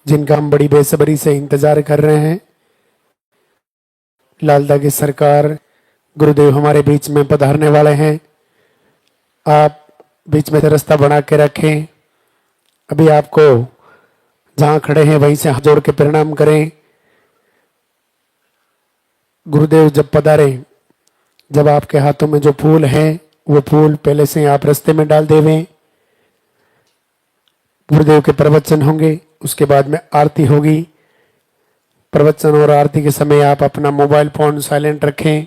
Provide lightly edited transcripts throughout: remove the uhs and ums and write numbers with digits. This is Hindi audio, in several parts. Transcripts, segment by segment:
जिनका हम बड़ी बेसब्री से इंतजार कर रहे हैं। लालदा की सरकार गुरुदेव हमारे बीच में पधारने वाले हैं। आप बीच में से रास्ता बना के रखें। अभी आपको जहां खड़े हैं वहीं से हाथ जोड़ के प्रणाम करें। गुरुदेव जब पधारे, जब आपके हाथों में जो फूल हैं वो फूल पहले से आप रास्ते में डाल देवें। गुरुदेव के प्रवचन होंगे, उसके बाद में आरती होगी। प्रवचन और आरती के समय आप अपना मोबाइल फोन साइलेंट रखें।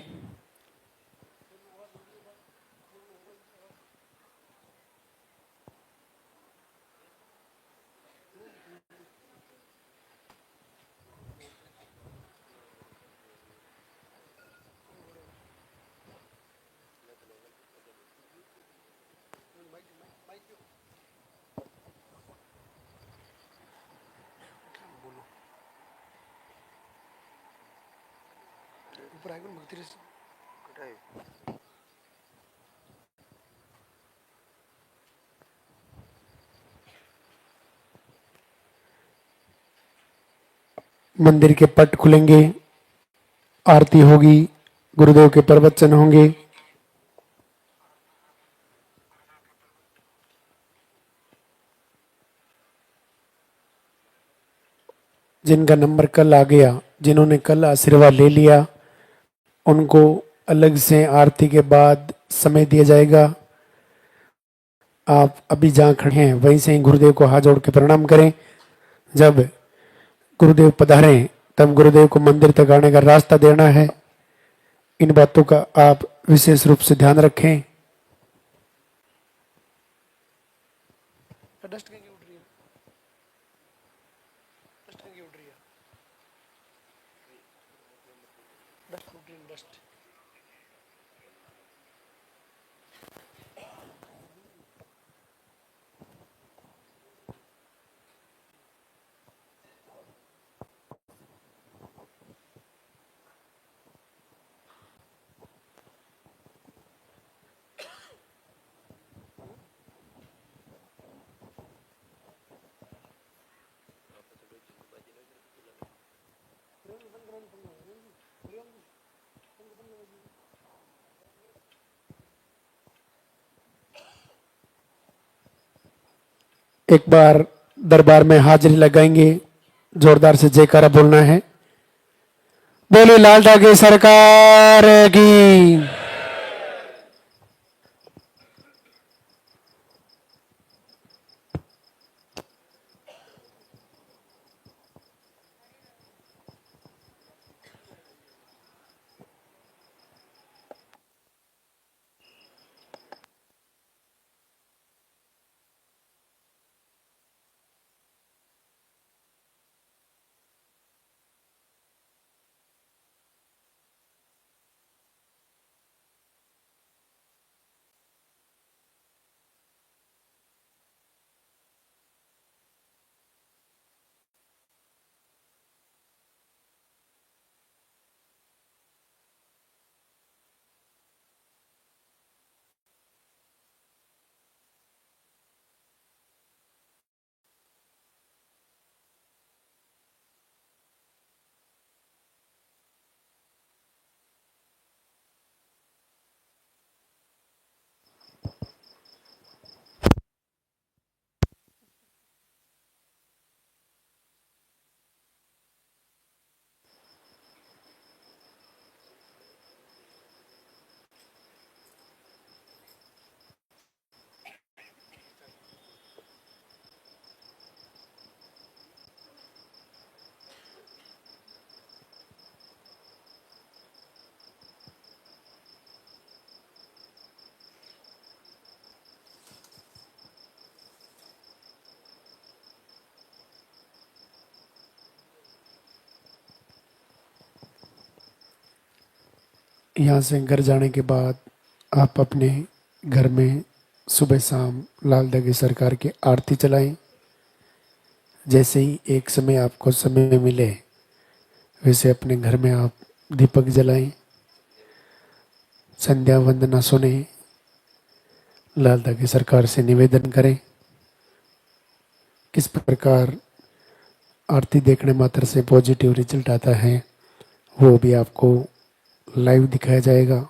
मंदिर के पट खुलेंगे, आरती होगी, गुरुदेव के प्रवचन होंगे। जिनका नंबर कल आ गया, जिन्होंने कल आशीर्वाद ले लिया, उनको अलग से आरती के बाद समय दिया जाएगा। आप अभी जहाँ खड़े हैं वहीं से ही गुरुदेव को हाथ जोड़ के प्रणाम करें। जब गुरुदेव पधारें तब गुरुदेव को मंदिर तक आने का रास्ता देना है। इन बातों का आप विशेष रूप से ध्यान रखें। एक बार दरबार में हाजिरी लगाएंगे, जोरदार से जयकारा बोलना है। बोले लालदा की सरकार की। यहाँ से घर जाने के बाद आप अपने घर में सुबह शाम लालदा की सरकार की आरती चलाएं। जैसे ही एक समय आपको समय मिले वैसे अपने घर में आप दीपक जलाएं, संध्या वंदना सुने, लालदा की सरकार से निवेदन करें किस प्रकार आरती देखने मात्र से पॉजिटिव रिजल्ट आता है, वो भी आपको लाइव दिखाया जाएगा।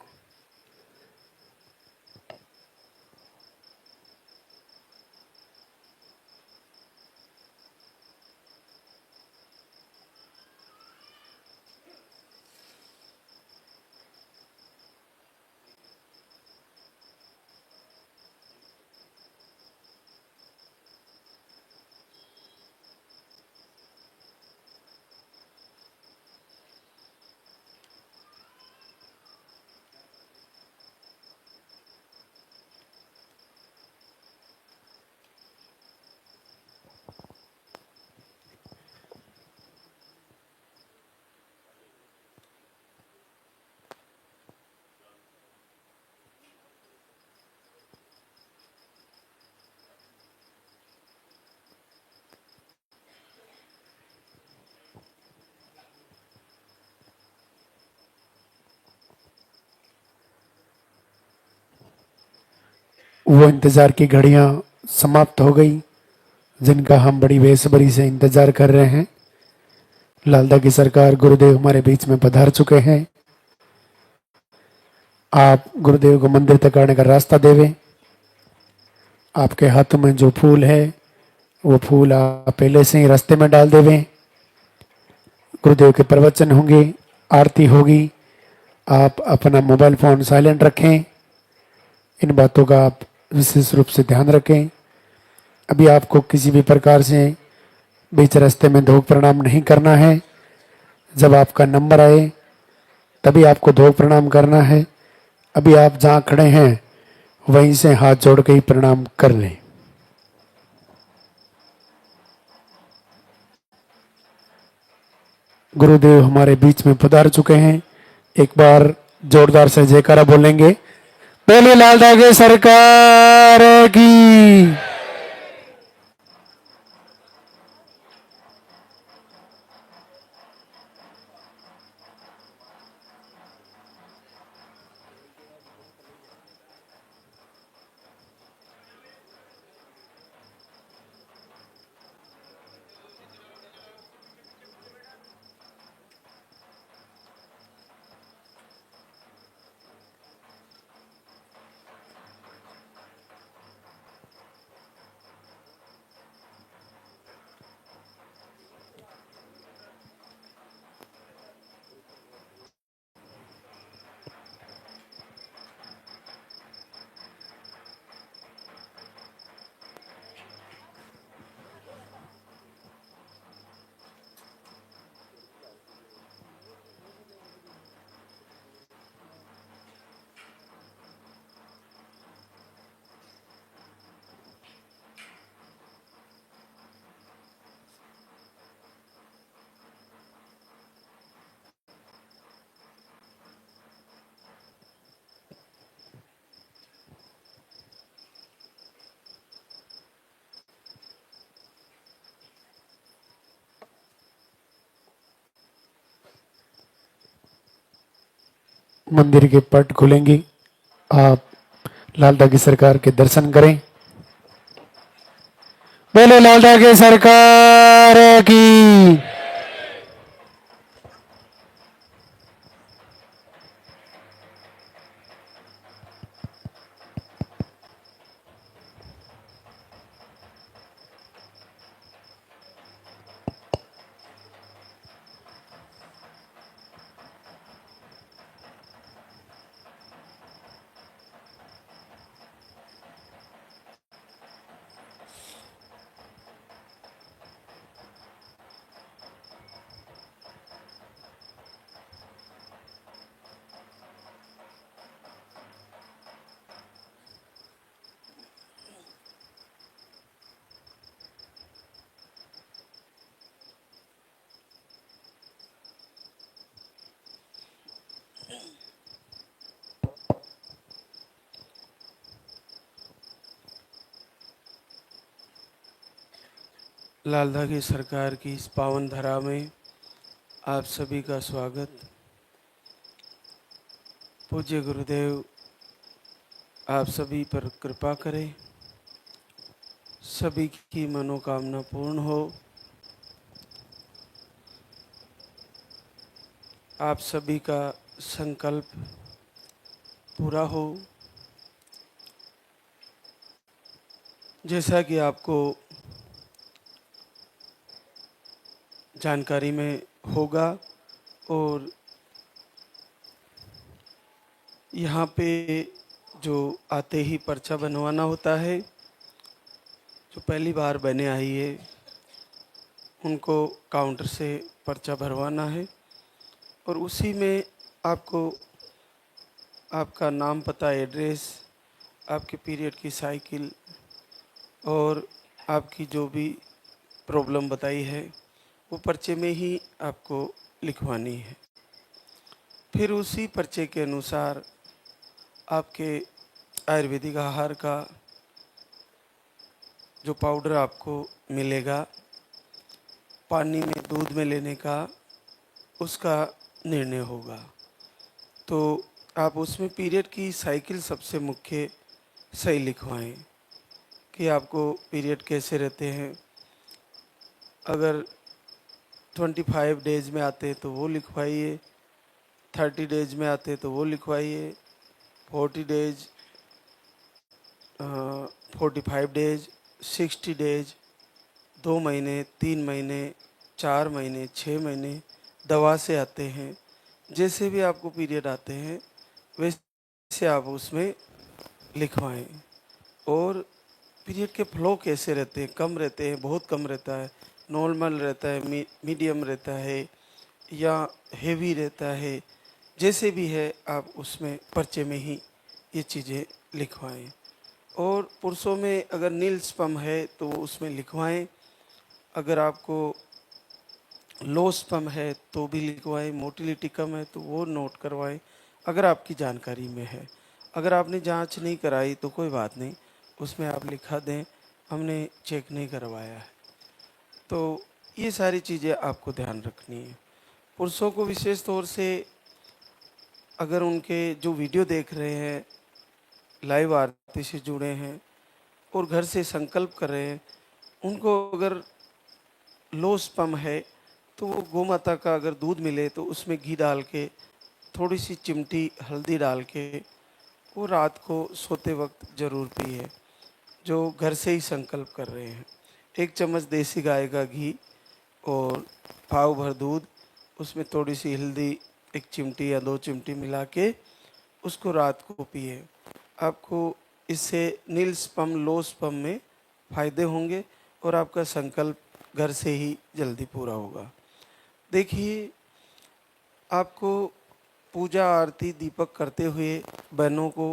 वो इंतज़ार की घड़ियां समाप्त हो गई जिनका हम बड़ी बेसब्री से इंतज़ार कर रहे हैं। लालदा की सरकार गुरुदेव हमारे बीच में पधार चुके हैं। आप गुरुदेव को मंदिर तक आने का रास्ता देवें। आपके हाथों में जो फूल है वो फूल आप पहले से ही रास्ते में डाल देवें। गुरुदेव के प्रवचन होंगे, आरती होगी, आप अपना मोबाइल फ़ोन साइलेंट रखें। इन बातों का आप विशेष रूप से ध्यान रखें। अभी आपको किसी भी प्रकार से बीच रास्ते में धूप प्रणाम नहीं करना है। जब आपका नंबर आए तभी आपको धूप प्रणाम करना है। अभी आप जहाँ खड़े हैं वहीं से हाथ जोड़ के ही प्रणाम कर लें। गुरुदेव हमारे बीच में पधार चुके हैं। एक बार जोरदार से जयकारा बोलेंगे। पहले लालदा के सरकार की। मंदिर के पट खुलेंगे। आप लालदा की सरकार के दर्शन करें। बोले लालदा की सरकार की। लालदा की सरकार की इस पावन धरा में आप सभी का स्वागत। पूज्य गुरुदेव आप सभी पर कृपा करें, सभी की मनोकामना पूर्ण हो। आप सभी का संकल्प पूरा हो। जैसा कि आपको जानकारी में होगा, और यहाँ पे जो आते ही पर्चा बनवाना होता है, जो पहली बार बने आई है उनको काउंटर से पर्चा भरवाना है, और उसी में आपको आपका नाम, पता, एड्रेस, आपके पीरियड की साइकिल और आपकी जो भी प्रॉब्लम बताई है वो पर्चे में ही आपको लिखवानी है। फिर उसी पर्चे के अनुसार आपके आयुर्वेदिक आहार का जो पाउडर आपको मिलेगा, पानी में, दूध में लेने का, उसका निर्णय होगा। तो आप उसमें पीरियड की साइकिल सबसे मुख्य सही लिखवाएं कि आपको पीरियड कैसे रहते हैं। अगर 25 डेज में आते हैं तो वो लिखवाइए, 30 डेज में आते हैं तो वो लिखवाइए, 40 डेज, 45 डेज, 60 डेज, 2 महीने, 3 महीने, 4 महीने, 6 महीने दवा से आते हैं। जैसे भी आपको पीरियड आते हैं वैसे आप उसमें लिखवाएं। और पीरियड के फ्लो कैसे रहते हैं, कम रहते हैं, बहुत कम रहता है, नॉर्मल रहता है, मीडियम रहता है या हेवी रहता है, जैसे भी है आप उसमें पर्चे में ही ये चीज़ें लिखवाएं। और पुरुषों में अगर नील स्पम है तो उसमें लिखवाएं, अगर आपको लो स्पम है तो भी लिखवाएं, मोटिलिटी कम है तो वो नोट करवाएं अगर आपकी जानकारी में है। अगर आपने जांच नहीं कराई तो कोई बात नहीं, उसमें आप लिखा दें हमने चेक नहीं करवाया है। तो ये सारी चीज़ें आपको ध्यान रखनी है। पुरुषों को विशेष तौर से अगर उनके जो वीडियो देख रहे हैं, लाइव आरती से जुड़े हैं और घर से संकल्प कर रहे हैं, उनको अगर लो स्पम है तो वो गौ माता का अगर दूध मिले तो उसमें घी डाल के, थोड़ी सी चिमटी हल्दी डाल के वो रात को सोते वक्त ज़रूर पिए, जो घर से ही संकल्प कर रहे हैं। 1 चम्मच देसी गाय का घी और पाव भर दूध, उसमें थोड़ी सी हल्दी 1 चिमटी या 2 चिमटी मिला के उसको रात को पिए। आपको इससे नील स्पम, लो स्पम में फ़ायदे होंगे और आपका संकल्प घर से ही जल्दी पूरा होगा। देखिए, आपको पूजा आरती दीपक करते हुए, बहनों को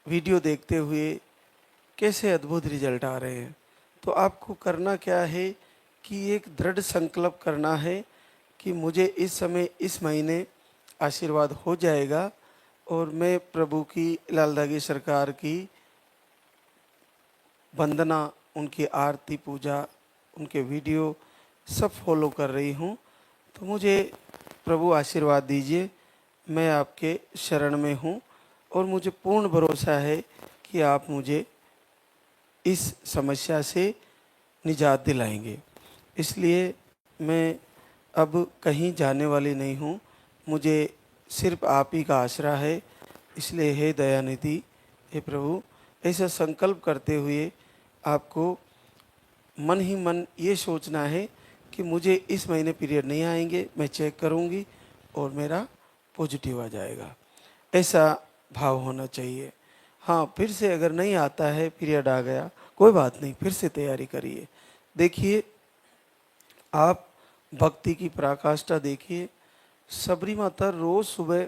वीडियो देखते हुए कैसे अद्भुत रिजल्ट आ रहे हैं, तो आपको करना क्या है कि एक दृढ़ संकल्प करना है कि मुझे इस समय, इस महीने आशीर्वाद हो जाएगा और मैं प्रभु की, लालदागी सरकार की वंदना, उनकी आरती पूजा, उनके वीडियो सब फॉलो कर रही हूँ, तो मुझे प्रभु आशीर्वाद दीजिए। मैं आपके शरण में हूँ और मुझे पूर्ण भरोसा है कि आप मुझे इस समस्या से निजात दिलाएंगे। इसलिए मैं अब कहीं जाने वाली नहीं हूँ, मुझे सिर्फ आप ही का आसरा है। इसलिए हे दयानिधि, हे प्रभु, ऐसा संकल्प करते हुए आपको मन ही मन ये सोचना है कि मुझे इस महीने पीरियड नहीं आएंगे, मैं चेक करूँगी और मेरा पॉजिटिव आ जाएगा, ऐसा भाव होना चाहिए। हाँ, फिर से अगर नहीं आता है, पीरियड आ गया, कोई बात नहीं, फिर से तैयारी करिए। देखिए, आप भक्ति की पराकाष्ठा देखिए। सबरी माता रोज सुबह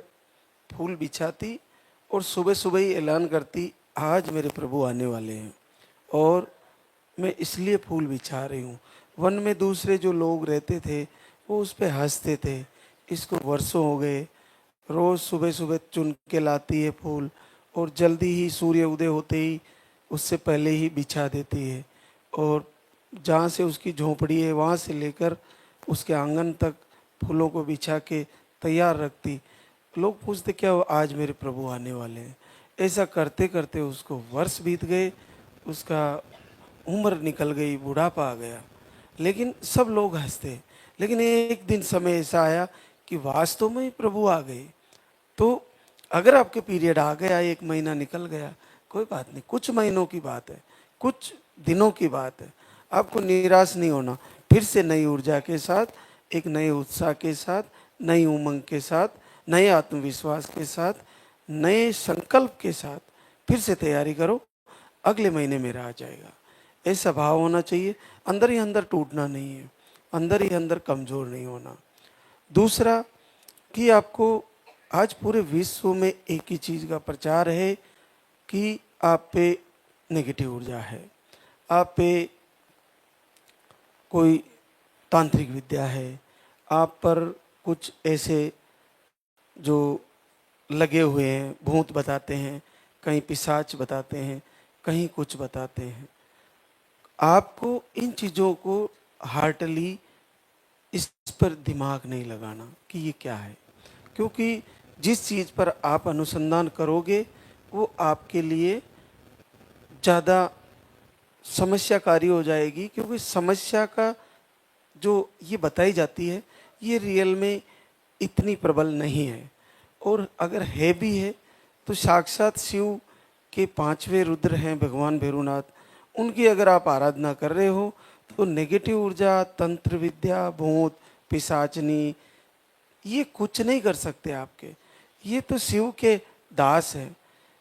फूल बिछाती और सुबह सुबह ही ऐलान करती, आज मेरे प्रभु आने वाले हैं और मैं इसलिए फूल बिछा रही हूँ। वन में दूसरे जो लोग रहते थे वो उस पर हंसते थे। इसको वर्षों हो गए, रोज़ सुबह सुबह चुन के लाती है फूल और जल्दी ही सूर्य उदय होते ही उससे पहले ही बिछा देती है, और जहाँ से उसकी झोंपड़ी है वहाँ से लेकर उसके आंगन तक फूलों को बिछा के तैयार रखती। लोग पूछते क्या हो, आज मेरे प्रभु आने वाले हैं। ऐसा करते करते उसको वर्ष बीत गए, उसका उम्र निकल गई, बुढ़ापा आ गया, लेकिन सब लोग हंसते। लेकिन एक दिन समय ऐसा आया कि वास्तव में ही प्रभु आ गए। तो अगर आपके पीरियड आ गया, 1 महीना निकल गया, कोई बात नहीं, कुछ महीनों की बात है, कुछ दिनों की बात है। आपको निराश नहीं होना, फिर से नई ऊर्जा के साथ, एक नए उत्साह के साथ, नई उमंग के साथ, नए आत्मविश्वास के साथ, नए संकल्प के साथ फिर से तैयारी करो, अगले महीने मेरा आ जाएगा। ऐसा भाव होना चाहिए, अंदर ही अंदर टूटना नहीं है, अंदर ही अंदर कमज़ोर नहीं होना। दूसरा कि आपको आज पूरे विश्व में एक ही चीज़ का प्रचार है कि आप पे नेगेटिव ऊर्जा है, आप पे कोई तांत्रिक विद्या है, आप पर कुछ ऐसे जो लगे हुए हैं, भूत बताते हैं, कहीं पिशाच बताते हैं, कहीं कुछ बताते हैं। आपको इन चीज़ों को हार्टली इस पर दिमाग नहीं लगाना कि ये क्या है, क्योंकि जिस चीज़ पर आप अनुसंधान करोगे वो आपके लिए ज़्यादा समस्याकारी हो जाएगी, क्योंकि समस्या का जो ये बताई जाती है ये रियल में इतनी प्रबल नहीं है, और अगर है भी है तो साक्षात शिव के 5वें रुद्र हैं भगवान भैरवनाथ, उनकी अगर आप आराधना कर रहे हो तो नेगेटिव ऊर्जा, तंत्र विद्या, भूत, पिशाचनी ये कुछ नहीं कर सकते आपके। ये तो शिव के दास हैं,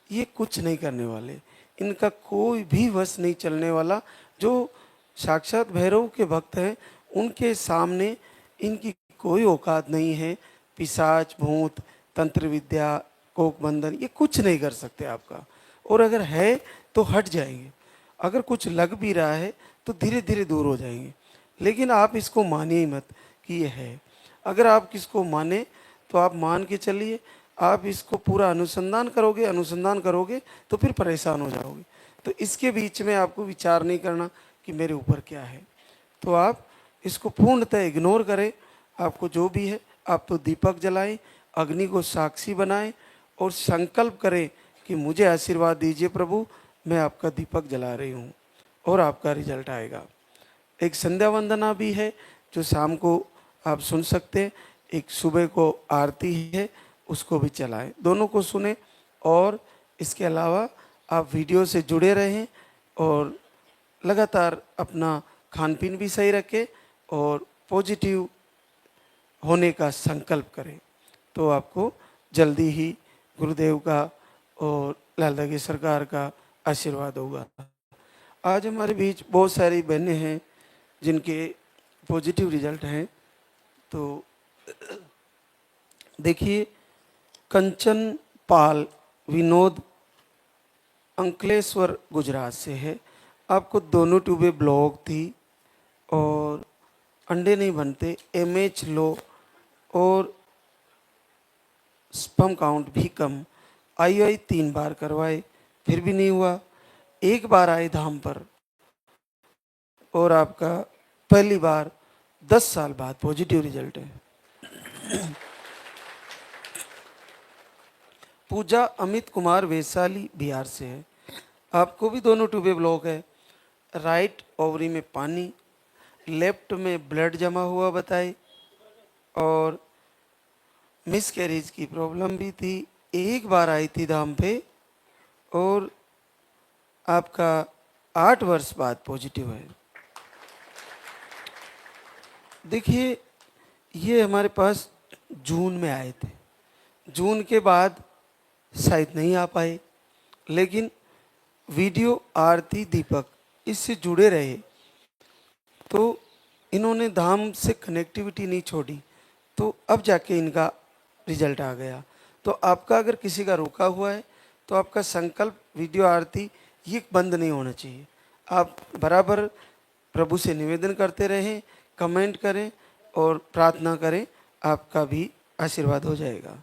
ये कुछ नहीं करने वाले, इनका कोई भी वश नहीं चलने वाला। जो साक्षात भैरव के भक्त हैं उनके सामने इनकी कोई औकात नहीं है। पिशाच, भूत, तंत्र विद्या, कोक बंधन ये कुछ नहीं कर सकते आपका, और अगर है तो हट जाएंगे, अगर कुछ लग भी रहा है तो धीरे धीरे दूर हो जाएंगे। लेकिन आप इसको मानिए मत कि ये है। अगर आप किसको माने तो आप मान के चलिए, आप इसको पूरा अनुसंधान करोगे तो फिर परेशान हो जाओगे। तो इसके बीच में आपको विचार नहीं करना कि मेरे ऊपर क्या है, तो आप इसको पूर्णतः इग्नोर करें। आपको जो भी है आप तो दीपक जलाएं, अग्नि को साक्षी बनाएं और संकल्प करें कि मुझे आशीर्वाद दीजिए प्रभु, मैं आपका दीपक जला रही हूँ, और आपका रिजल्ट आएगा। एक संध्या वंदना भी है जो शाम को आप सुन सकते हैं, एक सुबह को आरती है उसको भी चलाएं, दोनों को सुने। और इसके अलावा आप वीडियो से जुड़े रहें और लगातार अपना खान पीन भी सही रखें और पॉजिटिव होने का संकल्प करें, तो आपको जल्दी ही गुरुदेव का और लाल दागी सरकार का आशीर्वाद होगा। आज हमारे बीच बहुत सारी बहनें हैं जिनके पॉजिटिव रिजल्ट हैं। तो देखिए, कंचन पाल विनोद अंकलेश्वर गुजरात से है। आपको दोनों ट्यूबें ब्लॉक थी और अंडे नहीं बनते, एमएच लो और स्पर्म काउंट भी कम। आईयूआई 3 बार करवाए फिर भी नहीं हुआ। एक बार आए धाम पर और आपका पहली बार 10 साल बाद पॉजिटिव रिजल्ट है। पूजा अमित कुमार वैशाली बिहार से है। आपको भी दोनों ट्यूबें ब्लॉक है, राइट ओवरी में पानी, लेफ्ट में ब्लड जमा हुआ बताए, और मिस कैरेज की प्रॉब्लम भी थी। एक बार आई थी धाम पे और आपका 8 वर्ष बाद पॉजिटिव है। देखिए, ये हमारे पास जून में आए थे, जून के बाद शायद नहीं आ पाए, लेकिन वीडियो आरती दीपक इससे जुड़े रहे तो इन्होंने धाम से कनेक्टिविटी नहीं छोड़ी, तो अब जाके इनका रिजल्ट आ गया। तो आपका अगर किसी का रुका हुआ है तो आपका संकल्प वीडियो आरती ये बंद नहीं होना चाहिए। आप बराबर प्रभु से निवेदन करते रहें, कमेंट करें और प्रार्थना करें, आपका भी आशीर्वाद हो जाएगा।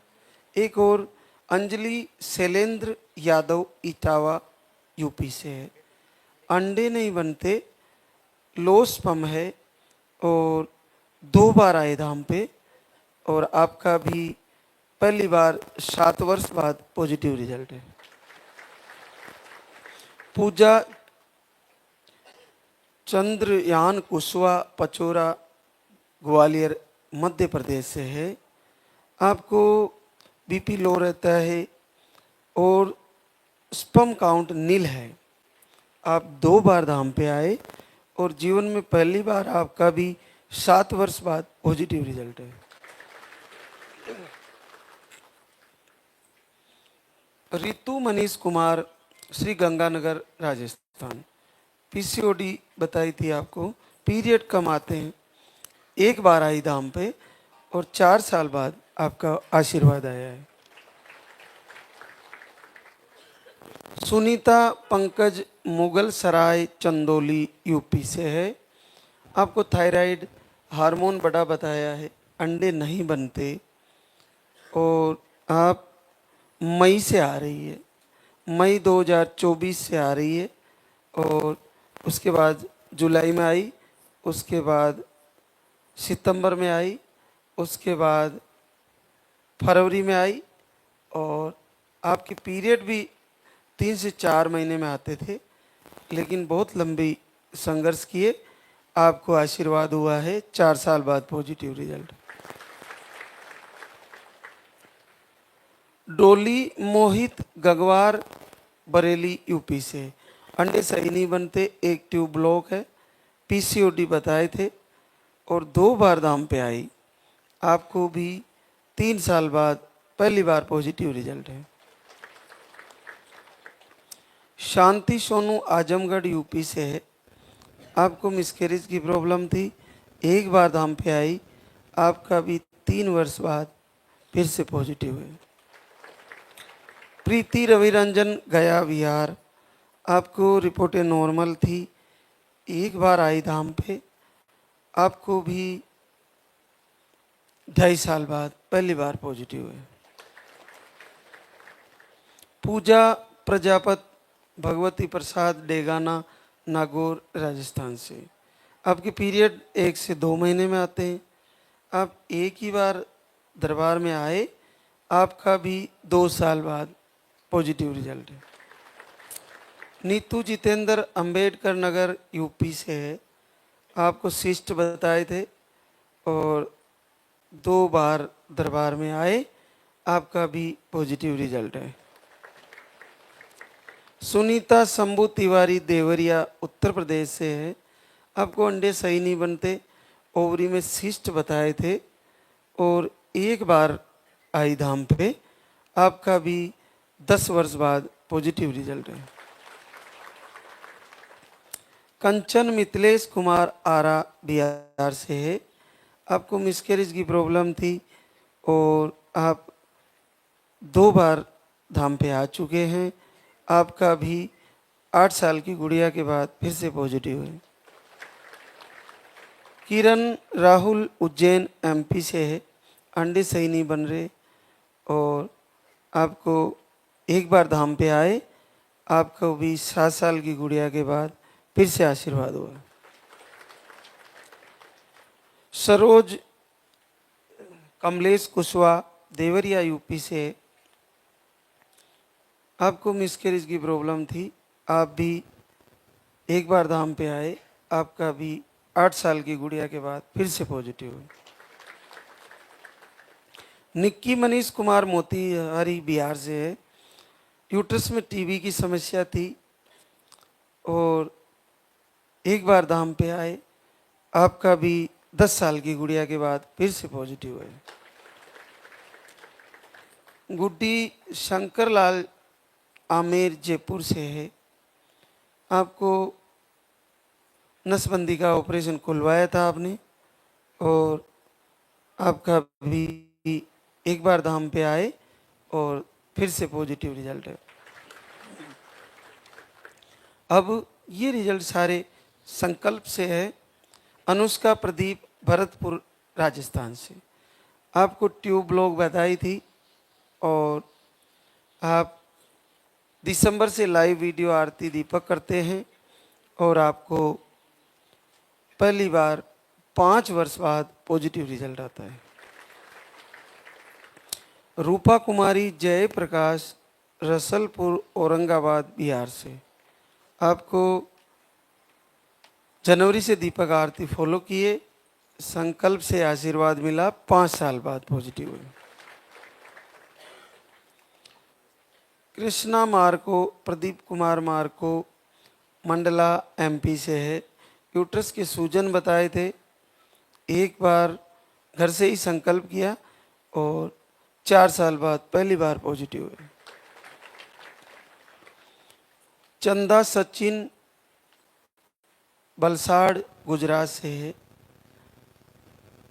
एक और अंजलि शैलेंद्र यादव इटावा यूपी से है। अंडे नहीं बनते, लो स्पर्म है और 2 बार आए धाम पे, और आपका भी पहली बार 7 वर्ष बाद पॉजिटिव रिजल्ट है। पूजा चंद्रयान कुशवा पचोरा ग्वालियर मध्य प्रदेश से है। आपको बीपी लो रहता है और स्पर्म काउंट नील है। आप 2 बार धाम पे आए और जीवन में पहली बार आपका भी 7 वर्ष बाद पॉजिटिव रिजल्ट है। रितु मनीष कुमार, श्री गंगानगर, राजस्थान। पीसीओडी बताई थी आपको, पीरियड कम आते हैं, एक बार आई धाम पे और 4 साल बाद आपका आशीर्वाद आया है। सुनीता पंकज, मुगल सराय, चंदौली, यूपी से है। आपको थायराइड हार्मोन बड़ा बताया है, अंडे नहीं बनते और आप मई से आ रही है, मई 2024 से आ रही है और उसके बाद जुलाई में आई, उसके बाद सितंबर में आई, उसके बाद फरवरी में आई और आपके पीरियड भी 3 से 4 महीने में आते थे, लेकिन बहुत लंबी संघर्ष किए, आपको आशीर्वाद हुआ है। 4 साल बाद पॉजिटिव रिजल्ट। डोली मोहित गगवार, बरेली, यूपी से। अंडे सही नहीं बनते, एक ट्यूब ब्लॉक है, पीसीओडी बताए थे और 2 बार दाम पे आई। आपको भी 3 साल बाद पहली बार पॉजिटिव रिजल्ट है। शांति सोनू, आजमगढ़, यूपी से है। आपको मिसकैरेज की प्रॉब्लम थी, एक बार धाम पे आई, आपका भी 3 वर्ष बाद फिर से पॉजिटिव है। प्रीति रविरंजन, गया, बिहार। आपको रिपोर्टें नॉर्मल थी, एक बार आई धाम पे, आपको भी 2.5 साल बाद पहली बार पॉजिटिव है। पूजा प्रजापत, भगवती प्रसाद, डेगाना, नागौर, राजस्थान से। आपके पीरियड 1 से 2 महीने में आते हैं। आप एक ही बार दरबार में आए, आपका भी 2 साल बाद पॉजिटिव रिजल्ट है। नीतू जितेंद्र, अंबेडकर नगर, यूपी से है। आपको सिस्ट बताए थे और 2 बार दरबार में आए, आपका भी पॉजिटिव रिजल्ट है। सुनीता शंभू तिवारी, देवरिया, उत्तर प्रदेश से है। आपको अंडे सही नहीं बनते, ओवरी में सिस्ट बताए थे और एक बार आई धाम पे, आपका भी 10 वर्ष बाद पॉजिटिव रिजल्ट है। कंचन मिथिलेश कुमार, आरा, बिहार से है। आपको मिसकैरेज की प्रॉब्लम थी और आप 2 बार धाम पे आ चुके हैं, आपका भी 8 साल की गुड़िया के बाद फिर से पॉजिटिव है। किरण राहुल, उज्जैन, एमपी से है। अंडे सही नहीं बन रहे और आपको एक बार धाम पे आए, आपको भी 7 साल की गुड़िया के बाद फिर से आशीर्वाद हुआ। सरोज कमलेश कुशवाहा, देवरिया, यूपी से। आपको मिसकैरेज की प्रॉब्लम थी, आप भी एक बार धाम पे आए, आपका भी 8 साल की गुड़िया के बाद फिर से पॉजिटिव है। निक्की मनीष कुमार, मोतीहारी, बिहार से है। यूट्रस में टीबी की समस्या थी और एक बार धाम पे आए, आपका भी 10 साल की गुड़िया के बाद फिर से पॉजिटिव है। गुड्डी शंकर लाल, आमेर, जयपुर से है। आपको नसबंदी का ऑपरेशन खुलवाया था आपने और आपका भी एक बार धाम पे आए और फिर से पॉजिटिव रिजल्ट है। अब ये रिजल्ट सारे संकल्प से है। अनुष्का प्रदीप, भरतपुर, राजस्थान से। आपको ट्यूब ब्लॉक बताई थी और आप दिसंबर से लाइव वीडियो आरती दीपक करते हैं और आपको पहली बार 5 वर्ष बाद पॉजिटिव रिजल्ट आता है। रूपा कुमारी, जय प्रकाश, रसलपुर, औरंगाबाद, बिहार से। आपको जनवरी से दीपक आरती फॉलो किए, संकल्प से आशीर्वाद मिला, 5 साल बाद पॉजिटिव हुए। Krishna Marco, Pradeep Kumar Marco, Mandla MP से है। यूट्रस के सूजन बताए थे, एक बार घर से ही संकल्प किया और 4 साल बाद पहली बार पॉजिटिव हुए। चंदा सचिन बलसाड़ गुजरात से है।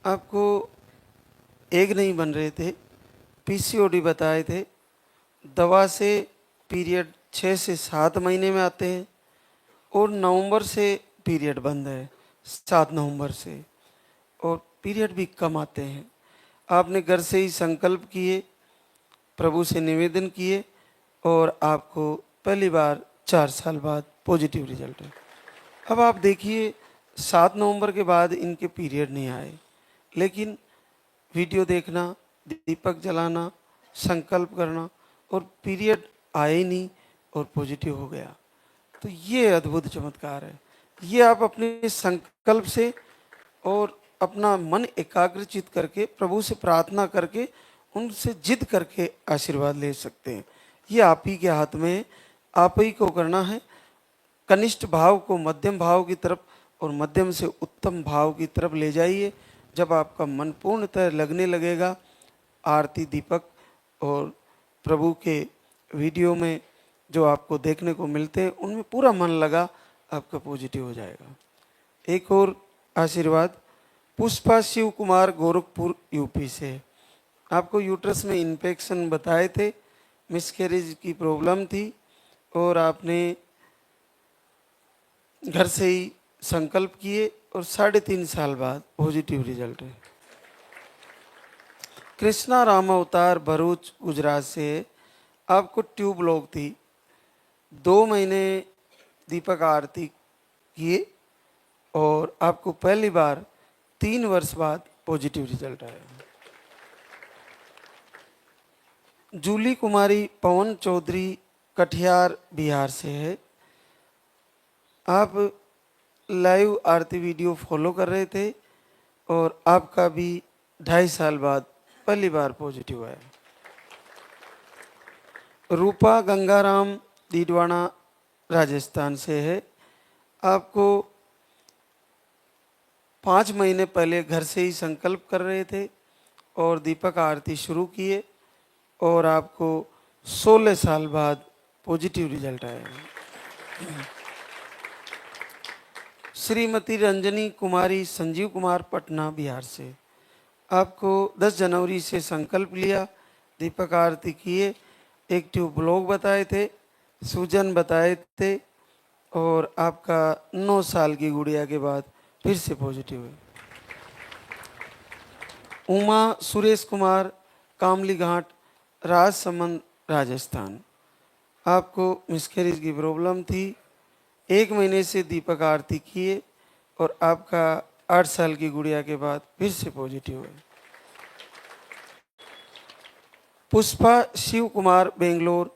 आपको एग नहीं बन रहे थे, पीसीओडी बताए थे, दवा से पीरियड 6 से 7 महीने में आते हैं और नवंबर से पीरियड बंद है, 7 नवंबर से, और पीरियड भी कम आते हैं। आपने घर से ही संकल्प किए, प्रभु से निवेदन किए और आपको पहली बार 4 साल बाद पॉजिटिव रिजल्ट है। अब आप देखिए 7 नवंबर के बाद इनके पीरियड नहीं आए, लेकिन वीडियो देखना, दीपक जलाना, संकल्प करना और पीरियड आए ही नहीं और पॉजिटिव हो गया। तो ये अद्भुत चमत्कार है। ये आप अपने संकल्प से और अपना मन एकाग्रचित करके प्रभु से प्रार्थना करके उनसे जिद करके आशीर्वाद ले सकते हैं। ये आप ही के हाथ में है, आप ही को करना है। कनिष्ठ भाव को मध्यम भाव की तरफ और मध्यम से उत्तम भाव की तरफ ले जाइए। जब आपका मन पूर्णतः लगने लगेगा, आरती, दीपक और प्रभु के वीडियो में जो आपको देखने को मिलते हैं उनमें पूरा मन लगा, आपका पॉजिटिव हो जाएगा। एक और आशीर्वाद पुष्पा शिव कुमार गोरखपुर यूपी से। आपको यूट्रस में इन्फेक्शन बताए थे, मिसकैरेज की प्रॉब्लम थी और आपने घर से ही संकल्प किए और 3.5 साल बाद पॉजिटिव रिजल्ट है। कृष्णा राम अवतार भरूच गुजरात से। आपको ट्यूब ब्लॉक थी, 2 महीने दीपक आरती किए और आपको पहली बार 3 वर्ष बाद पॉजिटिव रिजल्ट आया। जूली कुमारी पवन चौधरी कटिहार बिहार से है। आप लाइव आरती वीडियो फॉलो कर रहे थे और आपका भी 2.5 साल बाद पहली बार पॉजिटिव आया। रूपा गंगाराम डीडवाना राजस्थान से है। आपको 5 महीने पहले घर से ही संकल्प कर रहे थे और दीपक आरती शुरू किए और आपको 16 साल बाद पॉजिटिव रिजल्ट आया। श्रीमती रंजनी कुमारी संजीव कुमार पटना बिहार से। आपको 10 जनवरी से संकल्प लिया, दीपक आरती किए, एक ट्यूब ब्लॉक बताए थे, सूजन बताए थे और आपका 9 साल की गुड़िया के बाद फिर से पॉजिटिव है। उमा सुरेश कुमार कामली घाट राजसमंद राजस्थान। आपको मिसकैरेज की प्रॉब्लम थी, 1 महीने से दीपक आरती किए और आपका 8 साल की गुड़िया के बाद फिर से पॉजिटिव है। पुष्पा शिव कुमार बेंगलोर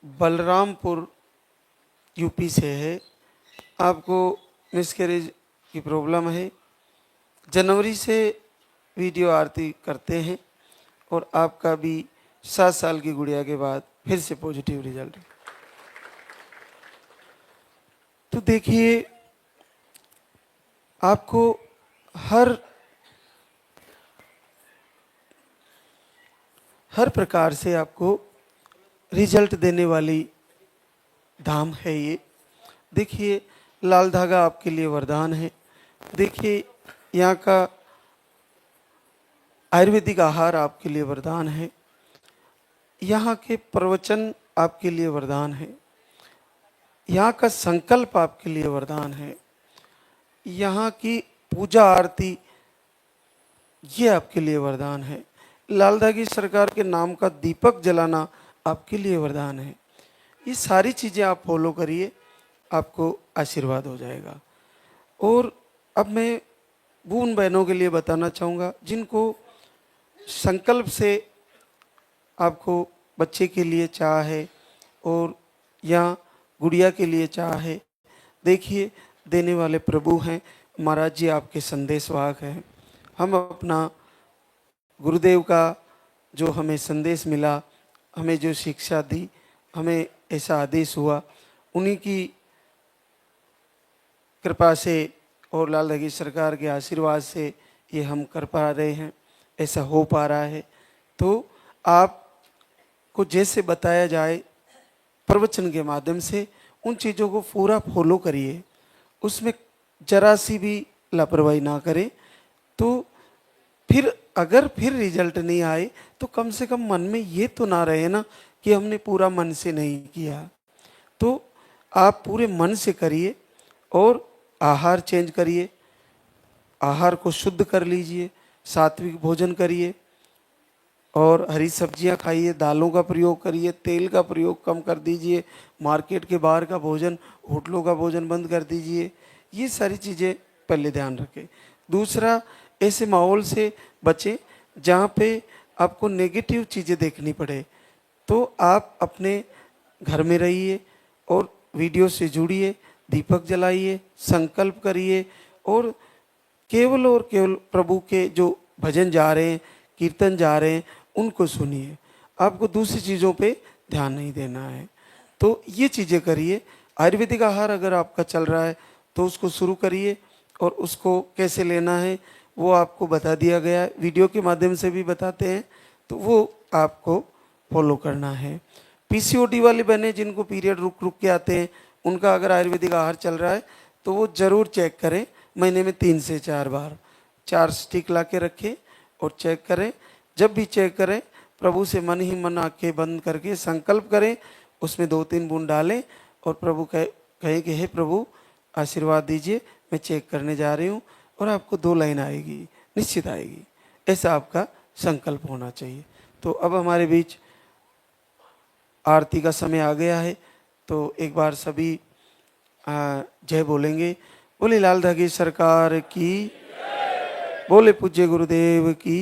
बलरामपुर यूपी से है। आपको मिसकैरेज की प्रॉब्लम है, जनवरी से वीडियो आरती करते हैं और आपका भी 7 साल की गुड़िया के बाद फिर से पॉजिटिव रिजल्ट है। तो देखिए, आपको हर प्रकार से आपको रिजल्ट देने वाली धाम है ये। देखिए, लाल धागा आपके लिए वरदान है। देखिए, यहाँ का आयुर्वेदिक आहार आपके लिए वरदान है। यहाँ के प्रवचन आपके लिए वरदान है। यहाँ का संकल्प आपके लिए वरदान है। यहाँ की पूजा आरती ये आपके लिए वरदान है। लाल धागी सरकार के नाम का दीपक जलाना आपके लिए वरदान है। ये सारी चीज़ें आप फॉलो करिए, आपको आशीर्वाद हो जाएगा। और अब मैं उन बहनों के लिए बताना चाहूँगा जिनको संकल्प से आपको बच्चे के लिए चाह है और या गुड़िया के लिए चाह है। देखिए, देने वाले प्रभु हैं, महाराज जी आपके संदेशवाहक हैं। हम अपना गुरुदेव का जो हमें संदेश मिला हमें जो शिक्षा दी, हमें ऐसा आदेश हुआ, उन्हीं की कृपा से और लाल दगी सरकार के आशीर्वाद से ये हम कर पा रहे हैं, ऐसा हो पा रहा है। तो आपको जैसे बताया जाए प्रवचन के माध्यम से उन चीज़ों को पूरा फॉलो करिए, उसमें जरा सी भी लापरवाही ना करें। तो फिर अगर फिर रिजल्ट नहीं आए तो कम से कम मन में ये तो ना रहे ना कि हमने पूरा मन से नहीं किया। तो आप पूरे मन से करिए और आहार चेंज करिए, आहार को शुद्ध कर लीजिए, सात्विक भोजन करिए और हरी सब्जियां खाइए, दालों का प्रयोग करिए, तेल का प्रयोग कम कर दीजिए, मार्केट के बाहर का भोजन, होटलों का भोजन बंद कर दीजिए। ये सारी चीज़ें पहले ध्यान रखें। दूसरा, ऐसे माहौल से बचें जहाँ पे आपको नेगेटिव चीज़ें देखनी पड़े। तो आप अपने घर में रहिए और वीडियो से जुड़िए, दीपक जलाइए, संकल्प करिए और केवल प्रभु के जो भजन जा रहे हैं, कीर्तन जा रहे हैं, उनको सुनिए। आपको दूसरी चीज़ों पे ध्यान नहीं देना है। तो ये चीज़ें करिए। आयुर्वेदिक आहार अगर आपका चल रहा है तो उसको शुरू करिए और उसको कैसे लेना है वो आपको बता दिया गया है, वीडियो के माध्यम से भी बताते हैं, तो वो आपको फॉलो करना है। पीसीओडी वाली बहनें जिनको पीरियड रुक रुक के आते हैं, उनका अगर आयुर्वेदिक आहार चल रहा है तो वो ज़रूर चेक करें। महीने में 3 से 4 बार 4 स्टिक ला के रखें और चेक करें। जब भी चेक करें प्रभु से मन ही मन आंखें बंद करके संकल्प करें, उसमें 2-3 बूंद डालें और प्रभु कहें कि हे प्रभु आशीर्वाद दीजिए, मैं चेक करने जा रही हूँ, और आपको 2 लाइन आएगी, निश्चित आएगी। ऐसा आपका संकल्प होना चाहिए। तो अब हमारे बीच आरती का समय आ गया है, तो एक बार सभी जय बोलेंगे। बोले लाल धागे सरकार की, बोले पूज्य गुरुदेव की।